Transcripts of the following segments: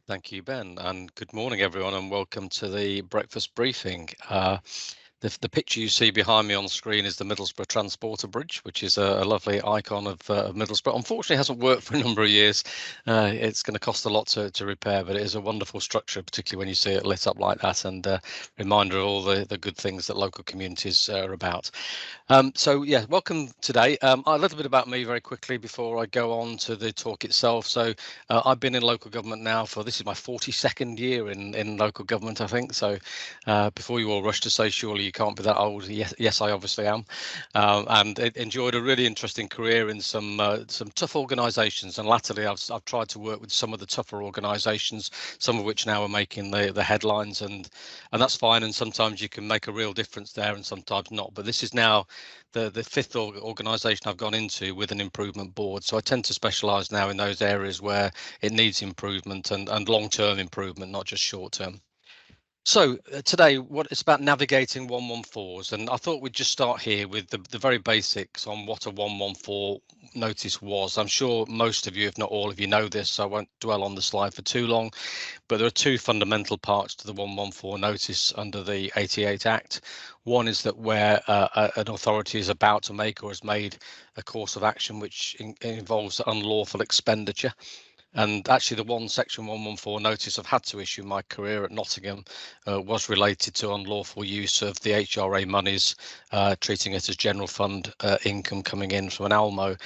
Thank you, Ben, and good morning, everyone, and welcome to the breakfast briefing. The picture you see behind me on screen is the Middlesbrough Transporter Bridge, which is a lovely icon of Middlesbrough. Unfortunately, it hasn't worked for a number of years. It's going to cost a lot to repair, but it is a wonderful structure, particularly when you see it lit up like that, and reminder of all the good things that local communities are about. So yeah, welcome today. A little bit about me very quickly before I go on to the talk itself. So I've been in local government now for, this is my 42nd year in local government, I think. So before you all rush to say, surely you can't be that old. Yes, I obviously am. And enjoyed a really interesting career in some tough organisations. And latterly, I've tried to work with some of the tougher organisations, some of which now are making the headlines, and that's fine. And sometimes you can make a real difference there, and sometimes not. But this is now the fifth organisation I've gone into with an improvement board. So I tend to specialise now in those areas where it needs improvement and long-term improvement, not just short-term. So today, what it's about navigating 114s, and I thought we'd just start here with the very basics on what a 114 notice was. I'm sure most of you, if not all of you, know this, so I won't dwell on the slide for too long. But there are two fundamental parts to the 114 notice under the 88 Act. One is that where an authority is about to make or has made a course of action which involves unlawful expenditure. And actually, the one Section 114 notice I've had to issue in my career at Nottingham was related to unlawful use of the HRA monies, treating it as general fund income coming in from an ALMO.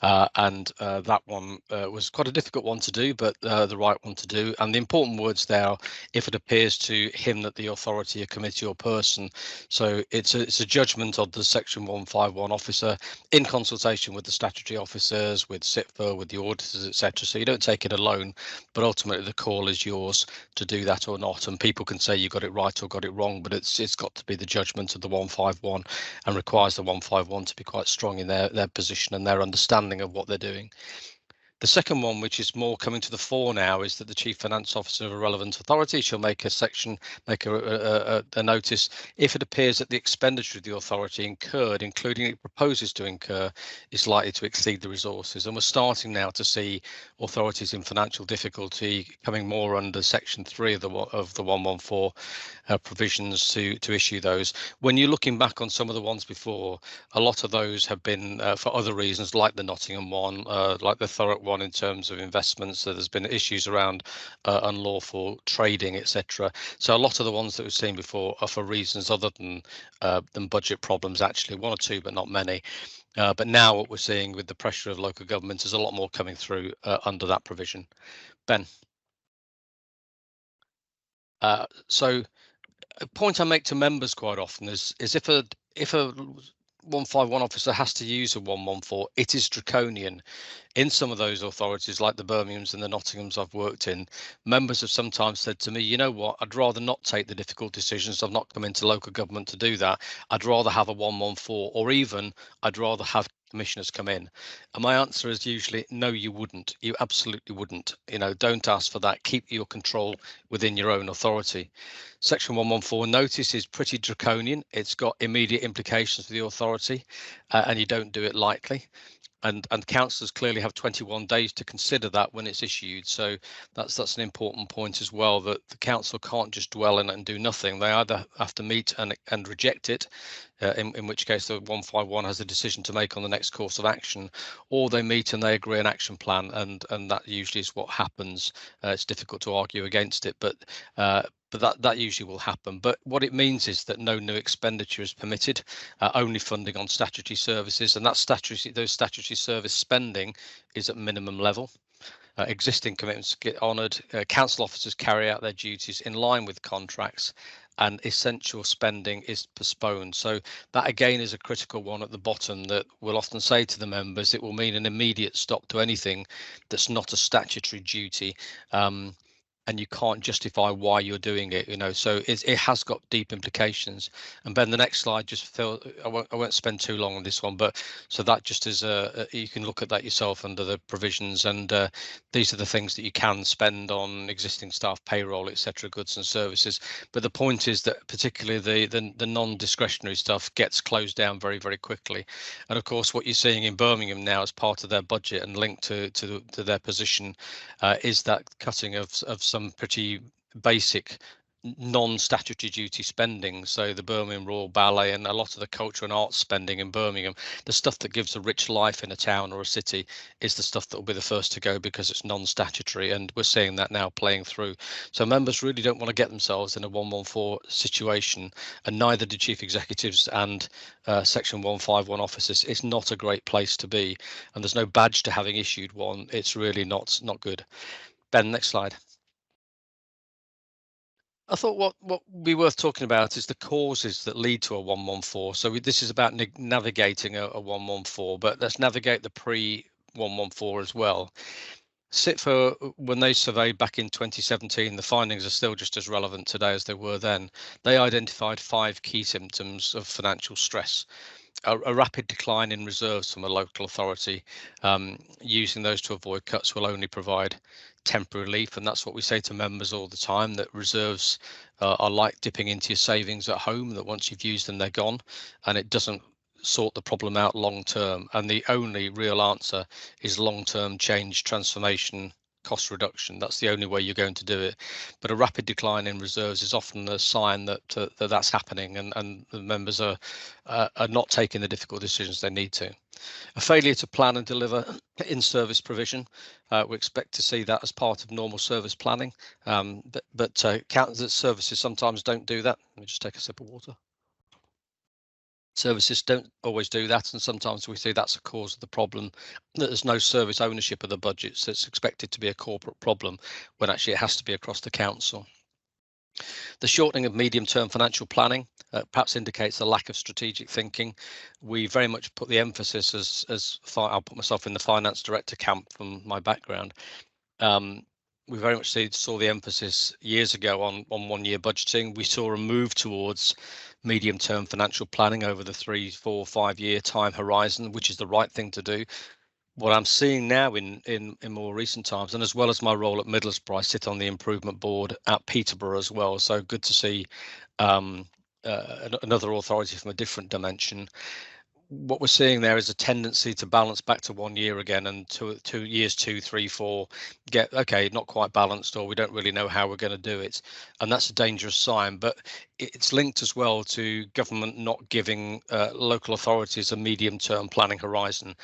And that one was quite a difficult one to do, but the right one to do. And the important words there are, if it appears to him that the authority, a committee or person. So it's a judgment of the Section 151 officer in consultation with the statutory officers, with SITFA, with the auditors, etc. So you don't take it alone, but ultimately the call is yours to do that or not. And people can say you got it right or got it wrong, but it's got to be the judgment of the 151 and requires the 151 to be quite strong in their position and their understanding of what they're doing. The second one, which is more coming to the fore now, is that the Chief Finance Officer of a relevant authority shall make a notice if it appears that the expenditure of the authority incurred, including it proposes to incur, is likely to exceed the resources. And we're starting now to see authorities in financial difficulty coming more under Section 3 of the 114 provisions to issue those. When you're looking back on some of the ones before, a lot of those have been for other reasons, like the Nottingham one, like the Thurrock one in terms of investments. So there's been issues around unlawful trading, etc. So a lot of the ones that we've seen before are for reasons other than budget problems, actually, one or two, but not many. But now what we're seeing with the pressure of local government is a lot more coming through under that provision. Ben. So a point I make to members quite often is if a 151 officer has to use a 114, it is draconian. In some of those authorities, like the Birminghams and the Nottinghams I've worked in, members have sometimes said to me, you know what, I'd rather not take the difficult decisions. I've not come into local government to do that. I'd rather have a 114, or even I'd rather have commissioners come in. And my answer is usually, no, you wouldn't. You absolutely wouldn't. Don't ask for that. Keep your control within your own authority. Section 114 notice is pretty draconian. It's got immediate implications for the authority, and you don't do it lightly. And councillors clearly have 21 days to consider that when it's issued. So that's an important point as well, that the council can't just dwell in it and do nothing. They either have to meet and reject it, in which case the 151 has a decision to make on the next course of action, or they meet and they agree an action plan, and that usually is what happens. It's difficult to argue against it, but that usually will happen. But what it means is that no new expenditure is permitted, only funding on statutory services, and those statutory service spending is at minimum level. Existing commitments get honoured. Council officers carry out their duties in line with contracts, and essential spending is postponed. So that again is a critical one at the bottom that we'll often say to the members. It will mean an immediate stop to anything that's not a statutory duty. And you can't justify why you're doing it, so it has got deep implications. And Ben, the next slide, just I won't spend too long on this one, but so that just is you can look at that yourself under the provisions, and these are the things that you can spend on existing staff payroll, etc., goods and services. But the point is that particularly the non-discretionary stuff gets closed down very, very quickly. And of course, what you're seeing in Birmingham now as part of their budget and linked to their position is that cutting of some some pretty basic non-statutory duty spending, so the Birmingham Royal Ballet and a lot of the culture and arts spending in Birmingham, the stuff that gives a rich life in a town or a city, is the stuff that will be the first to go because it's non-statutory, and we're seeing that now playing through. So members really don't want to get themselves in a 114 situation, and neither do chief executives and section 151 officers. It's not a great place to be, and there's no badge to having issued one. It's really not good. Ben, next slide. I thought what would be worth talking about is the causes that lead to a 114. So this is about navigating a 114, but let's navigate the pre-114 as well. CITFA, when they surveyed back in 2017, the findings are still just as relevant today as they were then. They identified 5 key symptoms of financial stress. A rapid decline in reserves from a local authority. Using those to avoid cuts will only provide temporary relief, and that's what we say to members all the time, that reserves are like dipping into your savings at home, that once you've used them, they're gone, and it doesn't sort the problem out long term. And the only real answer is long-term change, transformation, cost reduction. That's the only way you're going to do it. But a rapid decline in reserves is often a sign that that's happening, and the members are not taking the difficult decisions they need to. A failure to plan and deliver in-service provision. We expect to see that as part of normal service planning, but candidate services sometimes don't do that. Let me just take a sip of water. Services don't always do that, and sometimes we see that's a cause of the problem, that there's no service ownership of the budgets. It's expected to be a corporate problem when actually it has to be across the council. The shortening of medium-term financial planning perhaps indicates a lack of strategic thinking. We very much put the emphasis, as I'll put myself in the finance director camp from my background. We very much saw the emphasis years ago on 1 year budgeting. We saw a move towards medium-term financial planning over the 3, 4, 5 year time horizon, which is the right thing to do. What I'm seeing now in more recent times, and as well as my role at Middlesbrough, I sit on the improvement board at Peterborough as well. So good to see another authority from a different dimension. What we're seeing there is a tendency to balance back to 1 year again, and 2 years, 2, 3, 4, get okay, not quite balanced, or we don't really know how we're going to do it, and that's a dangerous sign. But it's linked as well to government not giving local authorities a medium-term planning horizon.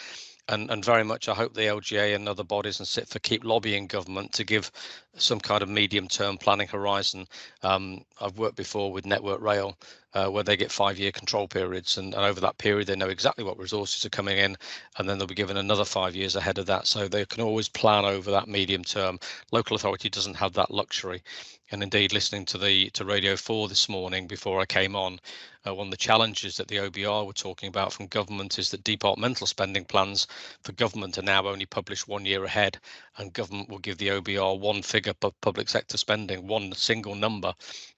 And very much I hope the LGA and other bodies and CITFA keep lobbying government to give some kind of medium-term planning horizon. I've worked before with Network Rail, where they get 5-year control periods, and over that period they know exactly what resources are coming in, and then they'll be given another 5 years ahead of that, so they can always plan over that medium term. Local authority doesn't have that luxury. And indeed, listening to Radio 4 this morning before I came on, one of the challenges that the OBR were talking about from government is that departmental spending plans for government are now only published 1 year ahead, and government will give the OBR one figure for public sector spending, one single number,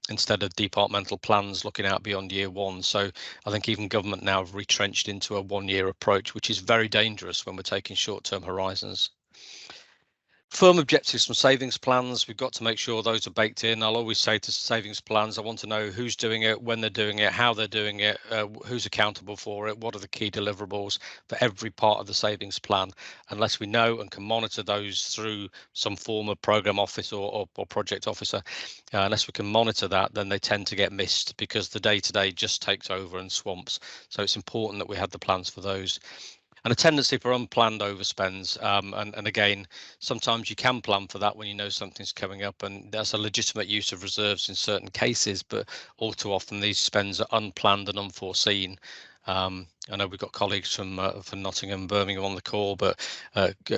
instead of departmental plans looking out beyond year 1. So I think even government now have retrenched into a 1 year approach, which is very dangerous when we're taking short-term horizons. Firm objectives from savings plans, we've got to make sure those are baked in. I'll always say to savings plans, I want to know who's doing it, when they're doing it, how they're doing it, who's accountable for it, what are the key deliverables for every part of the savings plan. Unless we know and can monitor those through some form of program office or project officer, unless we can monitor that, then they tend to get missed because the day-to-day just takes over and swamps. So it's important that we have the plans for those. And a tendency for unplanned overspends. And again, sometimes you can plan for that when you know something's coming up, and that's a legitimate use of reserves in certain cases, but all too often these spends are unplanned and unforeseen. I know we've got colleagues from Nottingham, Birmingham on the call, but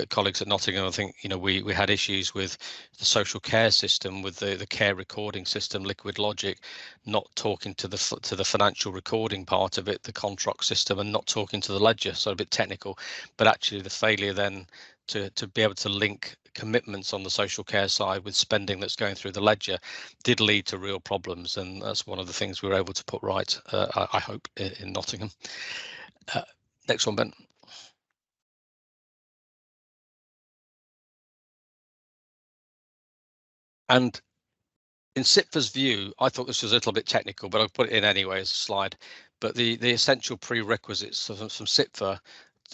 colleagues at Nottingham, I think, we had issues with the social care system, with the care recording system, Liquid Logic, not talking to the financial recording part of it, the contract system, and not talking to the ledger. So a bit technical, but actually the failure then to be able to link commitments on the social care side with spending that's going through the ledger did lead to real problems, and that's one of the things we were able to put right, I hope, in Nottingham. Next one, Ben. And in CITFA's view, I thought this was a little bit technical, but I'll put it in anyway as a slide. But the essential prerequisites from CITFA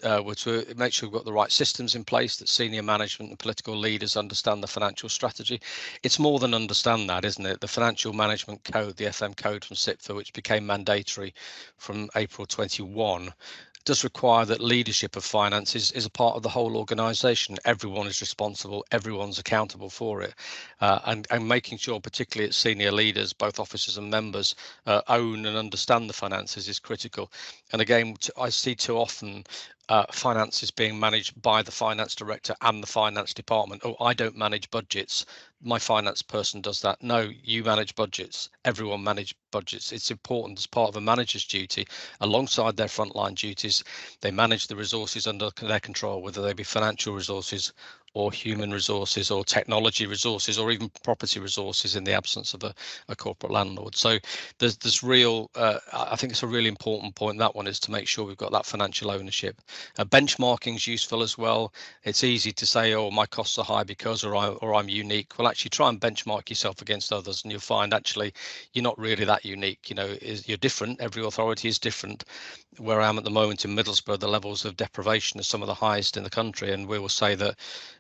were to make sure we've got the right systems in place, that senior management and political leaders understand the financial strategy. It's more than understand that, isn't it? The Financial Management Code, the FM code from SIPFA, which became mandatory from April 21, does require that leadership of finance is a part of the whole organisation. Everyone is responsible, everyone's accountable for it, and making sure, particularly at senior leaders, both officers and members, own and understand the finances is critical. And again, I see too often finance is being managed by the finance director and the finance department. Oh, I don't manage budgets, my finance person does that. No, you manage budgets. Everyone manage budgets. It's important as part of a manager's duty, alongside their frontline duties. They manage the resources under their control, whether they be financial resources or human resources or technology resources or even property resources in the absence of a corporate landlord. So there's real, I think it's a really important point, that one, is to make sure we've got that financial ownership. Benchmarking is useful as well. It's easy to say, oh, my costs are high because, or I'm unique. Well, actually try and benchmark yourself against others, and you'll find actually you're not really that unique. You know, you're different. Every authority is different. Where I am at the moment in Middlesbrough, the levels of deprivation are some of the highest in the country, and we will say that,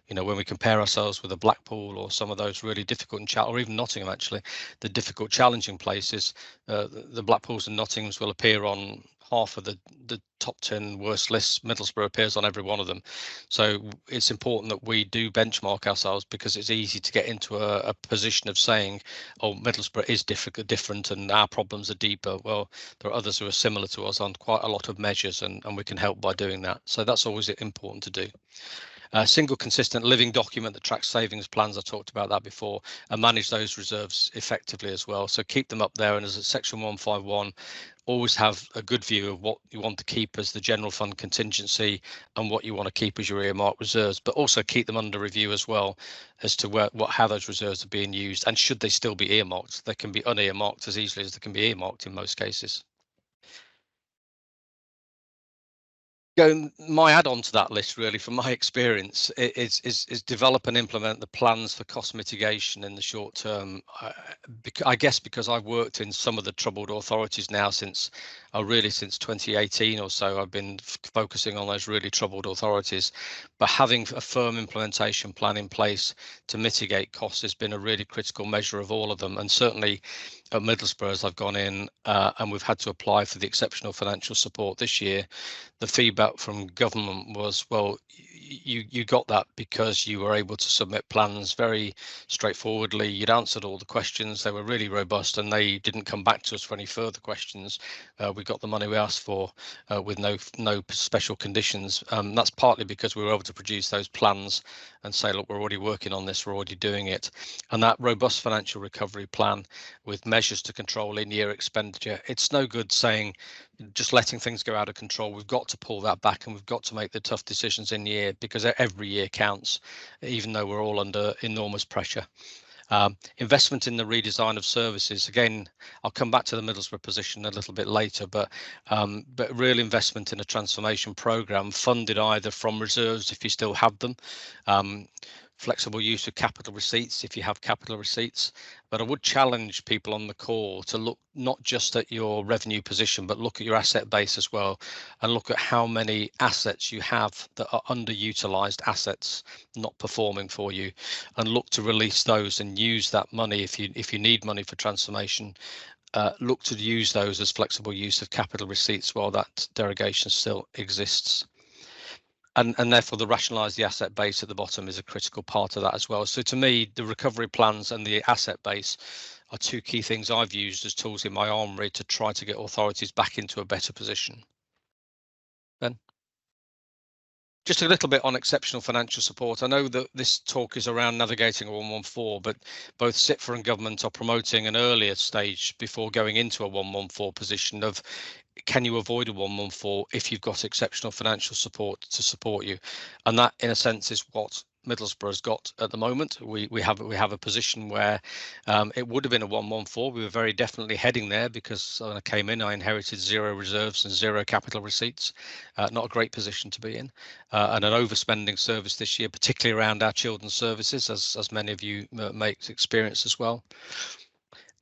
you know, when we compare ourselves with a Blackpool or some of those really difficult or even Nottingham, actually, the difficult, challenging places, the Blackpools and Nottinghams will appear on half of the top 10 worst lists. Middlesbrough appears on every one of them. So it's important that we do benchmark ourselves, because it's easy to get into a position of saying, oh, Middlesbrough is different and our problems are deeper. Well, there are others who are similar to us on quite a lot of measures, and we can help by doing that. So that's always important to do. A single consistent living document that tracks savings plans, I talked about that before, and manage those reserves effectively as well. So keep them up there, and as a Section 151, always have a good view of what you want to keep as the general fund contingency and what you want to keep as your earmarked reserves, but also keep them under review as well as to how those reserves are being used, and should they still be earmarked. They can be unearmarked as easily as they can be earmarked in most cases. My add-on to that list, really, from my experience, is develop and implement the plans for cost mitigation in the short term. I guess because I've worked in some of the troubled authorities now since 2018 or so, I've been focusing on those really troubled authorities. But having a firm implementation plan in place to mitigate costs has been a really critical measure of all of them. And certainly at Middlesbrough, as I've gone in and we've had to apply for the exceptional financial support this year, the feedback from government was, well, you got that because you were able to submit plans very straightforwardly. You'd answered all the questions. They were really robust, and they didn't come back to us for any further questions. We got the money we asked for with no special conditions. That's partly because we were able to produce those plans and say, look, we're already working on this, we're already doing it. And that robust financial recovery plan with measures to control in-year expenditure, it's no good saying just letting things go out of control. We've got to pull that back, and we've got to make the tough decisions in year, because every year counts, even though we're all under enormous pressure. Investment in the redesign of services. Again, I'll come back to the Middlesbrough position a little bit later, but real investment in a transformation programme funded either from reserves if you still have them, flexible use of capital receipts if you have capital receipts. But I would challenge people on the call to look not just at your revenue position, but look at your asset base as well, and look at how many assets you have that are underutilized assets, not performing for you, and look to release those and use that money if you need money for transformation. Look to use those as flexible use of capital receipts while that derogation still exists. And therefore, the rationalise the asset base at the bottom is a critical part of that as well. So to me, the recovery plans and the asset base are two key things I've used as tools in my armoury to try to get authorities back into a better position. Ben? Just a little bit on exceptional financial support. I know that this talk is around navigating a 114, but both SIPFA and government are promoting an earlier stage before going into a 114 position of, can you avoid a 114 if you've got exceptional financial support to support you? And that, in a sense, is what Middlesbrough has got at the moment. We have a position where it would have been a 114. We were very definitely heading there, because when I came in, I inherited 0 reserves and 0 capital receipts. Not a great position to be in, and an overspending service this year, particularly around our children's services, as many of you may experience as well.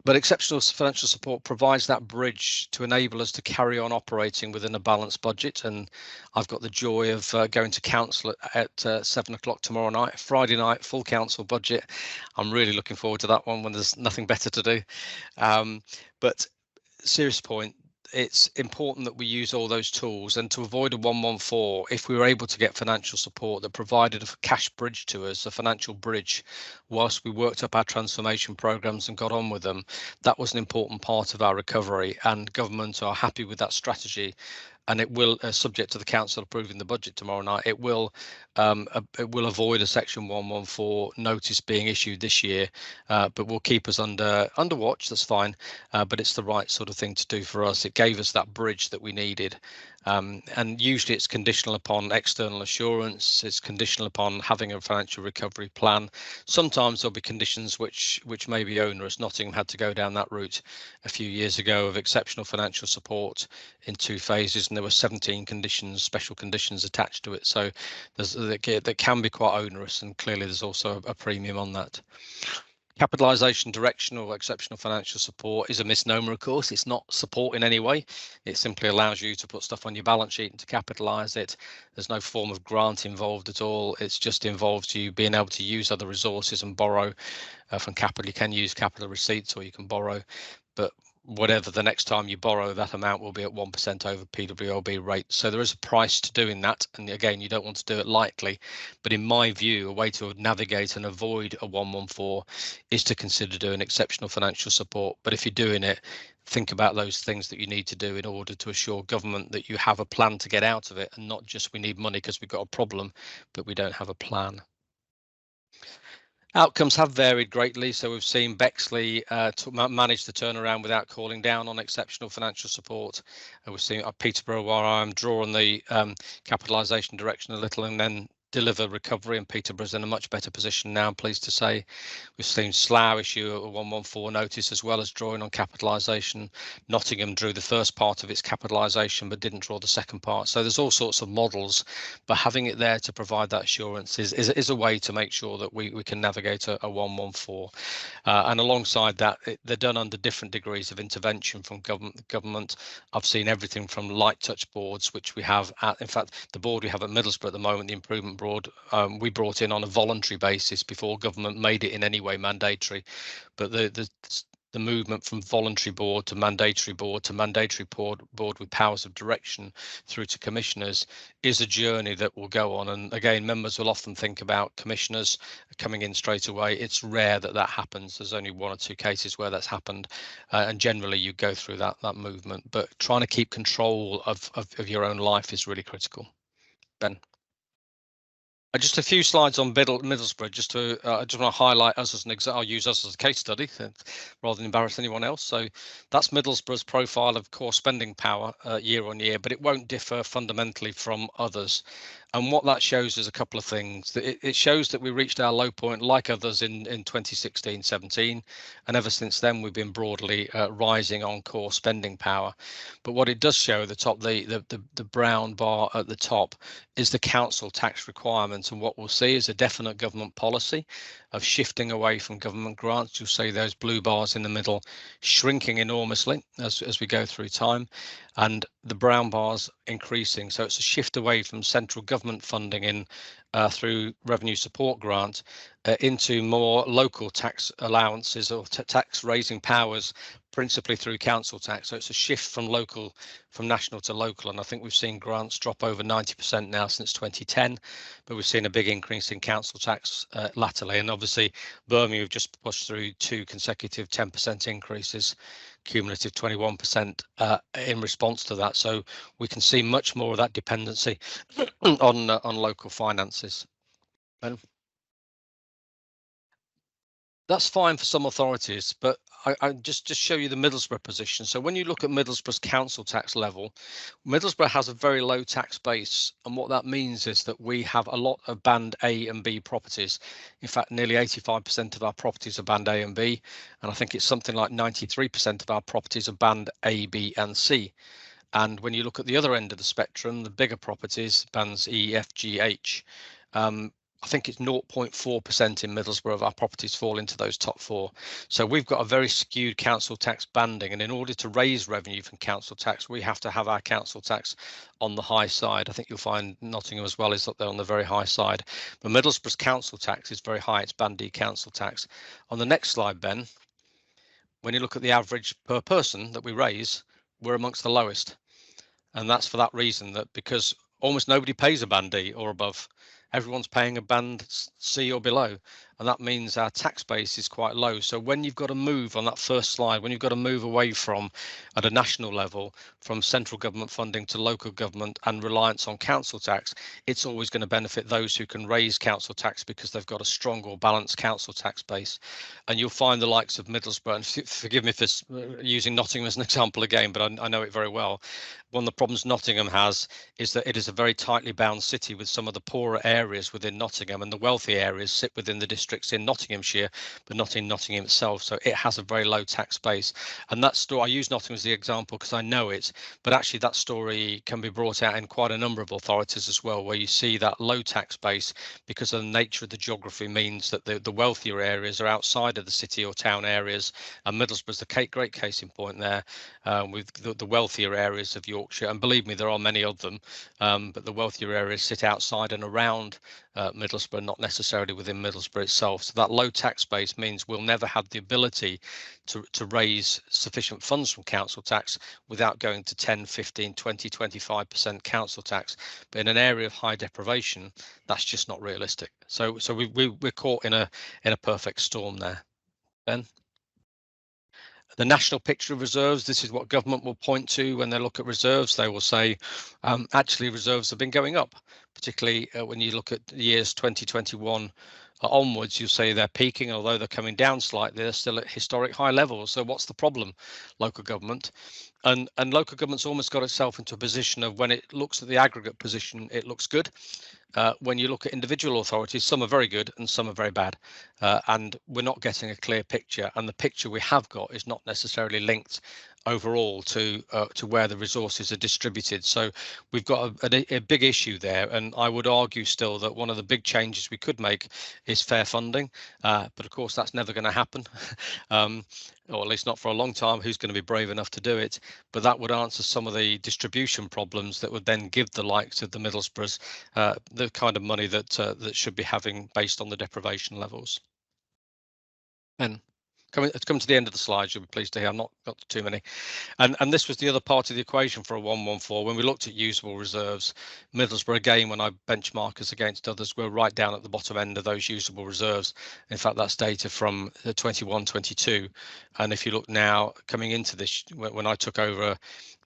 But exceptional financial support provides that bridge to enable us to carry on operating within a balanced budget. And I've got the joy of going to council at 7 o'clock tomorrow night, Friday night, full council budget. I'm really looking forward to that one when there's nothing better to do. But serious point, it's important that we use all those tools, and to avoid a 114, if we were able to get financial support that provided a cash bridge to us, a financial bridge, whilst we worked up our transformation programs and got on with them, that was an important part of our recovery, and government are happy with that strategy. And it will, subject to the council approving the budget tomorrow night, it will avoid a section 114 notice being issued this year, but will keep us under watch. That's fine, but it's the right sort of thing to do for us. It gave us that bridge that we needed. And usually it's conditional upon external assurance, it's conditional upon having a financial recovery plan. Sometimes there'll be conditions which may be onerous. Nottingham had to go down that route a few years ago of exceptional financial support in 2 phases, and there were 17 conditions, special conditions attached to it. So that can be quite onerous, and clearly there's also a premium on that. Capitalisation direction or exceptional financial support is a misnomer, of course. It's not support in any way. It simply allows you to put stuff on your balance sheet and to capitalise it. There's no form of grant involved at all. It's just involves you being able to use other resources and borrow from capital. You can use capital receipts or you can borrow, but whatever the next time you borrow, that amount will be at 1% over PWLB rate. So there is a price to doing that. And again, you don't want to do it lightly. But in my view, a way to navigate and avoid a 114 is to consider doing exceptional financial support. But if you're doing it, think about those things that you need to do in order to assure government that you have a plan to get out of it, and not just we need money because we've got a problem, but we don't have a plan. Outcomes have varied greatly, so we've seen Bexley manage the turnaround without calling down on exceptional financial support. We've seen Peterborough, where I'm drawing the capitalisation direction a little, and then deliver recovery, and Peterborough's in a much better position now, I'm pleased to say. We've seen Slough issue a 114 notice as well as drawing on capitalisation. Nottingham drew the first part of its capitalisation but didn't draw the second part. So there's all sorts of models, but having it there to provide that assurance is a way to make sure that we can navigate a 114. And alongside that, they're done under different degrees of intervention from government. I've seen everything from light touch boards, which we have in fact, the board we have at Middlesbrough at the moment, the improvement board, we brought in on a voluntary basis before government made it in any way mandatory. But the movement from voluntary board to mandatory board with powers of direction through to commissioners is a journey that will go on. And again, members will often think about commissioners coming in straight away. It's rare that happens. There's only 1 or 2 cases where that's happened, and generally you go through that movement. But trying to keep control of your own life is really critical. Ben. Just a few slides on Middlesbrough, just to I just want to highlight us as an example. I'll use us as a case study rather than embarrass anyone else. So that's Middlesbrough's profile of core spending power year on year, but it won't differ fundamentally from others. And what that shows is a couple of things. It shows that we reached our low point like others in 2016-17, and ever since then we've been broadly rising on core spending power. But what it does show at the top, the brown bar at the top, is the council tax requirements, and what we'll see is a definite government policy of shifting away from government grants. You'll see those blue bars in the middle shrinking enormously as we go through time, and the brown bars increasing. So it's a shift away from central government funding in through revenue support grant into more local tax allowances or tax raising powers, principally through council tax. So it's a shift from national to local, and I think we've seen grants drop over 90% now since 2010, but we've seen a big increase in council tax latterly. And obviously Birmingham have just pushed through 2 consecutive 10% increases, cumulative 21% in response to that. So we can see much more of that dependency on local finances. And that's fine for some authorities, but I just show you the Middlesbrough position. So when you look at Middlesbrough's council tax level, Middlesbrough has a very low tax base, and what that means is that we have a lot of band A and B properties. In fact, nearly 85% of our properties are band A and B, and I think it's something like 93% of our properties are band A, B and C. And when you look at the other end of the spectrum, the bigger properties, bands E, F, G, H, I think it's 0.4% in Middlesbrough of our properties fall into those top 4. So we've got a very skewed council tax banding, and in order to raise revenue from council tax, we have to have our council tax on the high side. I think you'll find Nottingham as well is up there on the very high side, but Middlesbrough's council tax is very high. It's Band D council tax. On the next slide, Ben, when you look at the average per person that we raise, we're amongst the lowest. And that's for that reason, that because almost nobody pays a Band D or above. Everyone's paying a Band C or below, and that means our tax base is quite low. So when you've got to move on that first slide, when you've got to move away from, at a national level, from central government funding to local government and reliance on council tax, it's always going to benefit those who can raise council tax because they've got a strong or balanced council tax base. And you'll find the likes of Middlesbrough, and forgive me for using Nottingham as an example again, but I know it very well. One of the problems Nottingham has is that it is a very tightly bound city with some of the poorer areas within Nottingham, and the wealthy areas sit within the districts in Nottinghamshire, but not in Nottingham itself. So it has a very low tax base. And that story, I use Nottingham as the example because I know it, but actually that story can be brought out in quite a number of authorities as well, where you see that low tax base because of the nature of the geography means that the wealthier areas are outside of the city or town areas. And Middlesbrough's the great case in point there, with the wealthier areas of Yorkshire. And believe me, there are many of them, but the wealthier areas sit outside and around Middlesbrough, not necessarily within Middlesbrough itself. So that low tax base means we'll never have the ability to raise sufficient funds from council tax without going to 10, 15, 20, 25% council tax. But in an area of high deprivation, that's just not realistic. So we're caught in a perfect storm there. Ben? The national picture of reserves, this is what government will point to when they look at reserves. They will say, actually, reserves have been going up, particularly when you look at the years 2021 onwards. You'll say they're peaking, although they're coming down slightly, they're still at historic high levels. So what's the problem? Local government. And local government's almost got itself into a position of, when it looks at the aggregate position, it looks good. When you look at individual authorities, some are very good and some are very bad, and we're not getting a clear picture. And the picture we have got is not necessarily linked overall to where the resources are distributed. So we've got a big issue there, and I would argue still that one of the big changes we could make is fair funding, but of course that's never going to happen, or at least not for a long time. Who's going to be brave enough to do it? But that would answer some of the distribution problems that would then give the likes of the Middlesbroughs the kind of money that should be having based on the deprivation levels. And come to the end of the slides, you'll be pleased to hear I've not got too many. And this was the other part of the equation for a 114. When we looked at usable reserves, Middlesbrough, again, when I benchmark us against others, we're right down at the bottom end of those usable reserves. In fact, that's data from 21-22. And if you look now, coming into this, when I took over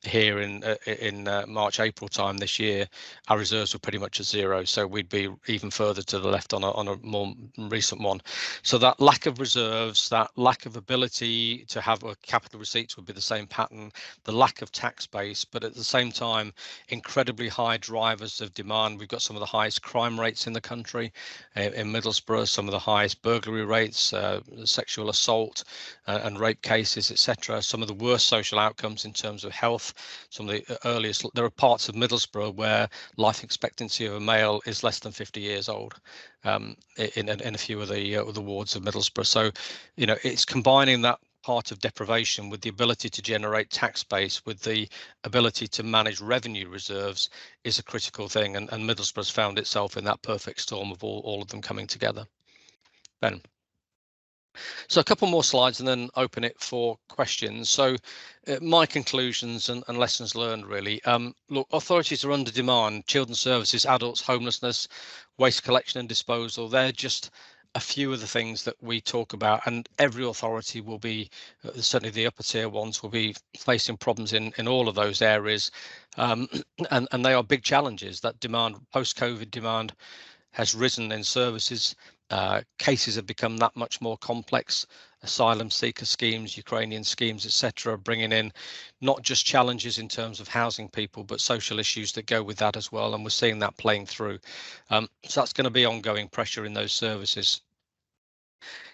here in March, April time this year, our reserves were pretty much at zero. So we'd be even further to the left on a more recent one. So that lack of reserves, that lack of ability to have a capital receipts would be the same pattern, the lack of tax base, but at the same time, incredibly high drivers of demand. We've got some of the highest crime rates in the country in Middlesbrough, some of the highest burglary rates, sexual assault and rape cases, etc. Some of the worst social outcomes in terms of health. Some of the earliest, there are parts of Middlesbrough where life expectancy of a male is less than 50 years old, in a few of the wards of Middlesbrough. So, you know, it's combining that part of deprivation with the ability to generate tax base, with the ability to manage revenue reserves, is a critical thing. And Middlesbrough's found itself in that perfect storm of all of them coming together. Ben. So a couple more slides and then open it for questions. So my conclusions and lessons learned, really. Look, authorities are under demand. Children's services, adults, homelessness, waste collection and disposal, they're just a few of the things that we talk about, and every authority will be, certainly the upper tier ones, will be facing problems in all of those areas, and they are big challenges. That demand, post-COVID demand, has risen in services. Cases have become that much more complex. Asylum seeker schemes, Ukrainian schemes, etc., bringing in not just challenges in terms of housing people, but social issues that go with that as well. And we're seeing that playing through. So that's going to be ongoing pressure in those services.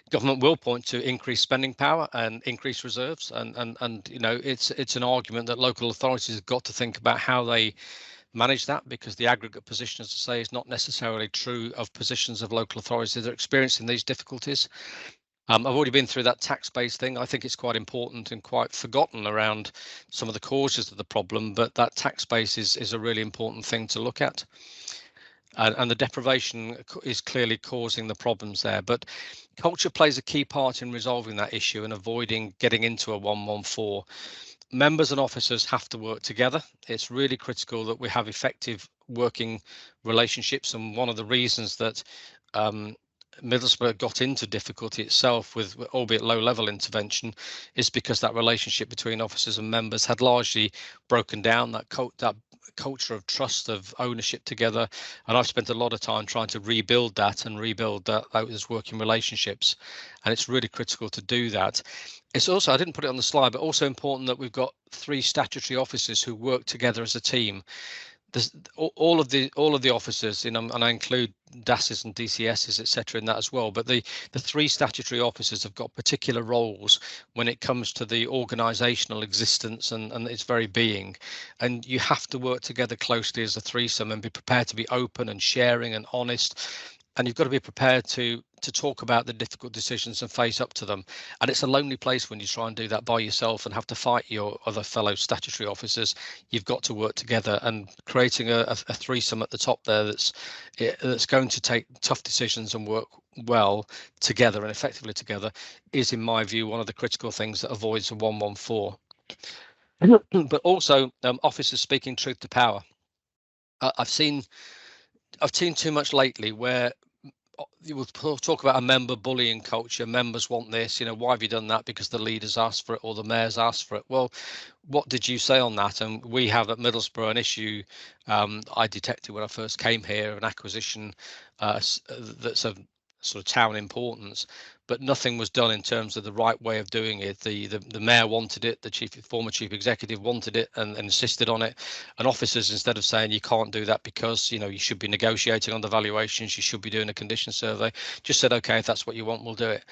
Government will point to increased spending power and increased reserves, and you know, it's an argument that local authorities have got to think about how they manage that, because the aggregate position, as I say, is not necessarily true of positions of local authorities that are experiencing these difficulties. I've already been through that tax-based thing. I think it's quite important and quite forgotten around some of the causes of the problem, but that tax base is a really important thing to look at. And the deprivation is clearly causing the problems there. But culture plays a key part in resolving that issue and avoiding getting into a 114. Members and officers have to work together. It's really critical that we have effective working relationships. And one of the reasons that Middlesbrough got into difficulty itself with albeit low level intervention is because that relationship between officers and members had largely broken down, that culture of trust, of ownership together. And I've spent a lot of time trying to rebuild that and rebuild those working relationships. And it's really critical to do that. It's also, I didn't put it on the slide, but also important that we've got 3 statutory officers who work together as a team. All of the officers, and I include DASs and DCSs, etc., in that as well. But the 3 statutory officers have got particular roles when it comes to the organisational existence and its very being. And you have to work together closely as a threesome and be prepared to be open and sharing and honest. And you've got to be prepared to talk about the difficult decisions and face up to them. And it's a lonely place when you try and do that by yourself and have to fight your other fellow statutory officers. You've got to work together, and creating a threesome at the top there that's going to take tough decisions and work well together and effectively together is, in my view, one of the critical things that avoids a 114. But also officers speaking truth to power. I've seen too much lately where you will talk about a member bullying culture. Members want this, why have you done that? Because the leaders asked for it or the mayor's asked for it. Well, what did you say on that? And we have at Middlesbrough an issue I detected when I first came here, an acquisition that's of sort of town importance, but nothing was done in terms of the right way of doing it. The mayor wanted it, the former chief executive wanted it and insisted on it, and officers, instead of saying you can't do that because you should be negotiating on the valuations, you should be doing a condition survey, just said, okay, if that's what you want, we'll do it.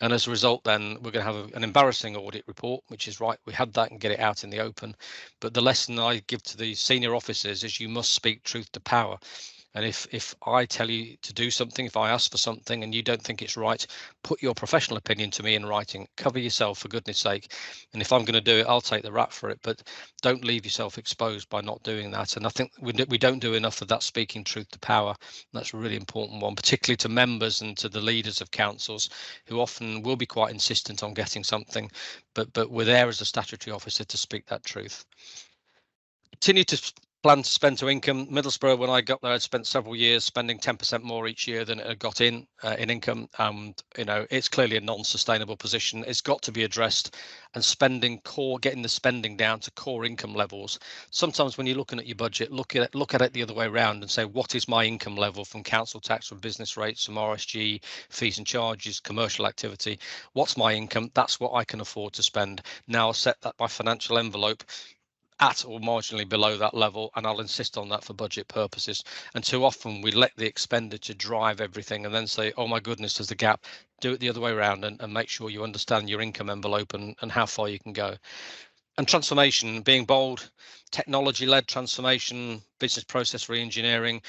And as a result, then we're going to have an embarrassing audit report, which is right, we had that and get it out in the open. But the lesson I give to the senior officers is you must speak truth to power. And if I tell you to do something, if I ask for something and you don't think it's right, put your professional opinion to me in writing. Cover yourself, for goodness sake. And if I'm going to do it, I'll take the rap for it. But don't leave yourself exposed by not doing that. And I think we don't do enough of that, speaking truth to power. That's a really important one, particularly to members and to the leaders of councils, who often will be quite insistent on getting something. But we're there as a statutory officer to speak that truth. Continue to plan to spend to income. Middlesbrough, when I got there, I'd spent several years spending 10% more each year than it had got in income. It's clearly a non-sustainable position. It's got to be addressed, and getting the spending down to core income levels. Sometimes when you're looking at your budget, look at it the other way around and say, what is my income level from council tax, from business rates, from RSG, fees and charges, commercial activity? What's my income? That's what I can afford to spend. Now I'll set that by financial envelope at or marginally below that level, and I'll insist on that for budget purposes. And too often we let the expenditure drive everything and then say, oh my goodness, there's a gap. Do it the other way around and make sure you understand your income envelope and how far you can go. And transformation, being bold, technology-led transformation, business process re-engineering.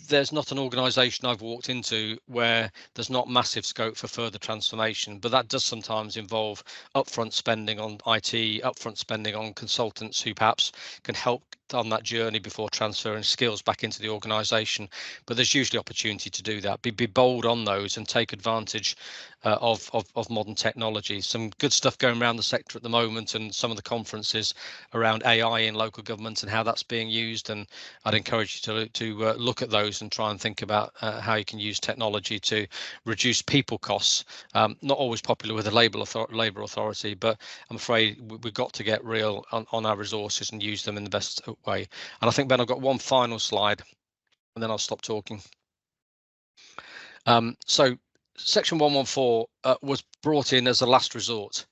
There's not an organisation I've walked into where there's not massive scope for further transformation, but that does sometimes involve upfront spending on IT, upfront spending on consultants who perhaps can help on that journey before transferring skills back into the organisation. But there's usually opportunity to do that. Be bold on those and take advantage of modern technology. Some good stuff going around the sector at the moment, and some of the conferences around AI in local government and how that's being used. And I'd encourage you to look at those and try and think about how you can use technology to reduce people costs. Not always popular with the Labour Authority, but I'm afraid we've got to get real on our resources and use them in the best way. And I think, Ben, I've got one final slide and then I'll stop talking. So Section 114 was brought in as a last resort,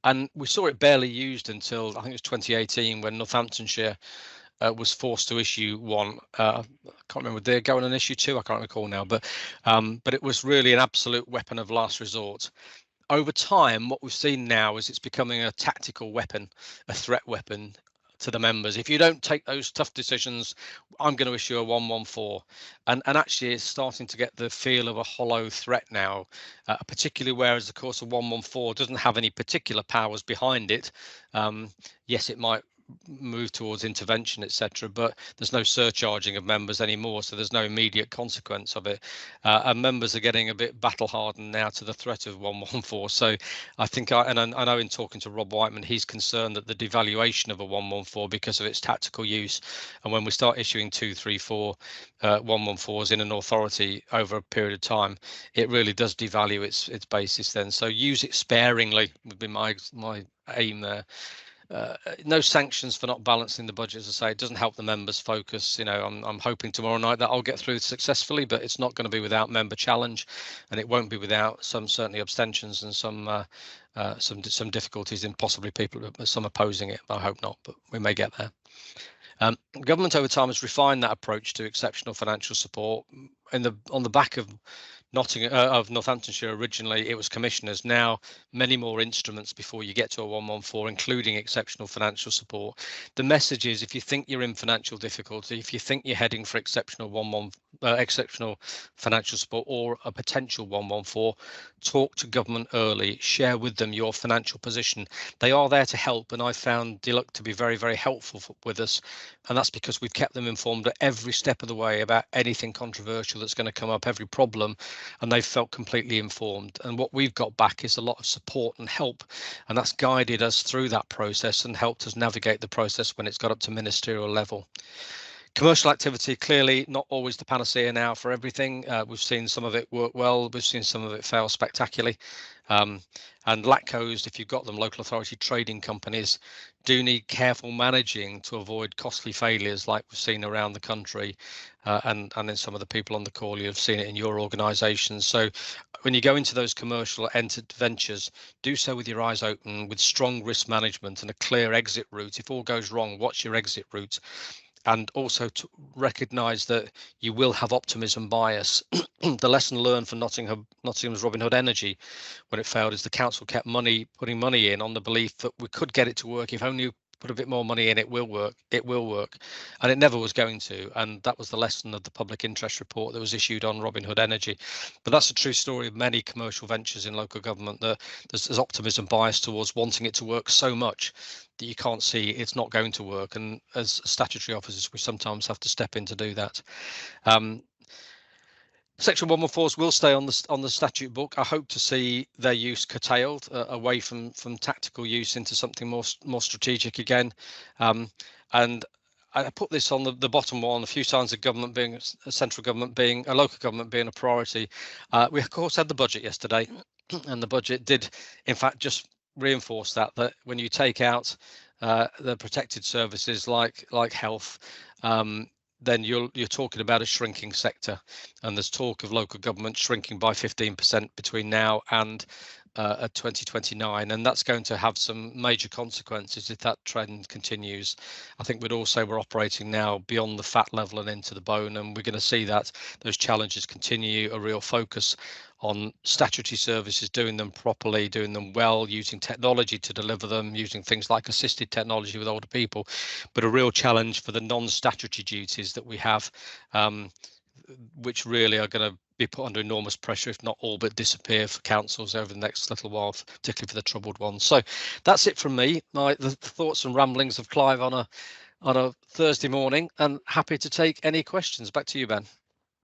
and we saw it barely used until I think it was 2018 when Northamptonshire was forced to issue one. I can't remember, they're going on issue 2, I can't recall now, but it was really an absolute weapon of last resort. Over time, what we've seen now is it's becoming a tactical weapon, a threat weapon. to the members. If you don't take those tough decisions, I'm going to issue a 114. And actually it's starting to get the feel of a hollow threat now, particularly whereas of course a 114 doesn't have any particular powers behind it. Yes, it might move towards intervention, etc., but there's no surcharging of members anymore, so there's no immediate consequence of it, and members are getting a bit battle hardened now to the threat of 114. So I think I know in talking to Rob Whiteman, he's concerned that the devaluation of a 114 because of its tactical use, and when we start issuing 2, 3, 4 114s in an authority over a period of time, it really does devalue its basis then. So use it sparingly would be my aim there. No sanctions for not balancing the budget. As I say, it doesn't help the members focus. You know, I'm hoping tomorrow night that I'll get through successfully, but it's not going to be without member challenge, and it won't be without certainly abstentions and some difficulties in possibly some opposing it. I hope not, but we may get there. Government over time has refined that approach to exceptional financial support on the back of Northamptonshire. Originally it was commissioners, now many more instruments before you get to a 114, including exceptional financial support. The message is, if you think you're in financial difficulty, if you think you're heading for exceptional financial support or a potential 114, talk to government early, share with them your financial position. They are there to help, and I found DLUHC to be very, very helpful with us, and that's because we've kept them informed at every step of the way about anything controversial that's going to come up, every problem, and they've felt completely informed. And what we've got back is a lot of support and help, and that's guided us through that process and helped us navigate the process when it's got up to ministerial level. Commercial activity, clearly not always the panacea now for everything. We've seen some of it work well, we've seen some of it fail spectacularly. And LATCOs, if you've got them, local authority trading companies, do need careful managing to avoid costly failures like we've seen around the country, and in some of the people on the call, you have seen it in your organisations. So when you go into those commercial ventures, do so with your eyes open, with strong risk management and a clear exit route. If all goes wrong, what's your exit route? And also to recognise that you will have optimism bias. The lesson learned from Nottingham's Robin Hood Energy when it failed is the council kept putting money in on the belief that we could get it to work. If only you put a bit more money in, it will work, and it never was going to. And that was the lesson of the public interest report that was issued on Robin Hood Energy. But that's a true story of many commercial ventures in local government, that there's optimism bias towards wanting it to work so much that you can't see it's not going to work. And as statutory officers, we sometimes have to step in to do that. Section 114s will stay on the statute book. I hope to see their use curtailed away from tactical use into something more strategic again. And I put this on the bottom one, a few signs of government being a central government being a local government being a priority. We of course had the budget yesterday, and the budget did in fact just reinforce that when you take out the protected services like health, then you're talking about a shrinking sector, and there's talk of local government shrinking by 15% between now and 2029, and that's going to have some major consequences if that trend continues. I think we'd also we're operating now beyond the fat level and into the bone, and we're going to see that those challenges continue. A real focus on statutory services, doing them properly, doing them well, using technology to deliver them, using things like assisted technology with older people, but a real challenge for the non-statutory duties that we have, which really are going to be put under enormous pressure, if not all but disappear for councils over the next little while, particularly for the troubled ones. So that's it from me. The thoughts and ramblings of Clive on a Thursday morning, and happy to take any questions. Back to you, Ben.